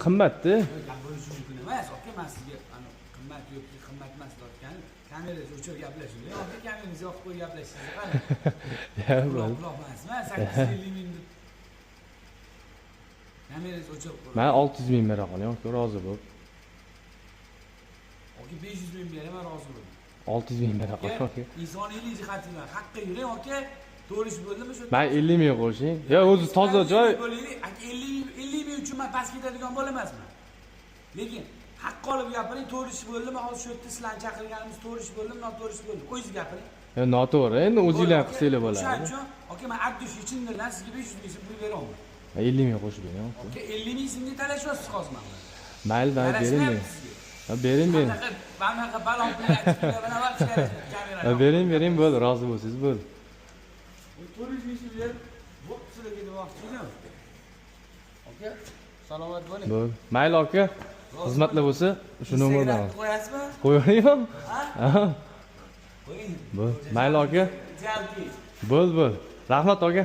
qimmatda. Gap bo'lishi mumkin emas. Aka, men sizga qimmat yoki qimmat emas deyotgan kamerangizni o'chirib gaplashing. Yoki kamerangizni yoqib qo'yib gaplashishingizni qara. Ya, Quloq emasmi? 850 ming deb. Kamerangizni o'chirib qo'ying. Men 600 ming bera qoling, aka, rozi bo'l. Aka, 500 ming beraman, rozi bo'ling. 600 ming bera qoling, aka. Insoniylik jihatidan haqqa yuring, aka. To'g'ri bo'ldimi shu? Men 50 ming qo'shing. Ya, o'zi toza joy. Aka, 50 ming uchun men past ketadigan bo'lamasman. Lekin haqqa olib gapiring, to'g'ri ish bo'ldimi? Hozir shu yerda sizlarni chaqirganimiz to'g'ri ish bo'ldimi, noto'g'ri ish bo'ldimi? O'zingiz gapiring. Ya, noto'g'ri. Endi o'zingizlar qilsanglar bo'ladi. O'shaning uchun, aka, men Abdush ichindirdan sizga 500 ming so'm pul beraman. 50 ming qo'shib bering, aka. Aka, 50 ming so'mga talashyapsiz hozir mana. Mayli, bering. Ha, bering. Banaqa balon pulni aytib beraman, avval kamera. Bering, bo'ldi, rozi bo'lsangiz bo'ldi. 400 ming so'm berib, bo'p sizlarga demoqchi edim. Aka, salomat bo'ling. Bo'ldi. Mayli, aka. Xizmatlar bo'lsa, shu nomerdan qo'yasizmi? qo'yaveringmi? Ha. Qo'ying. Bo'ldi. Mayli, aka. Jalki. Bo'ldi. Rahmat, aka.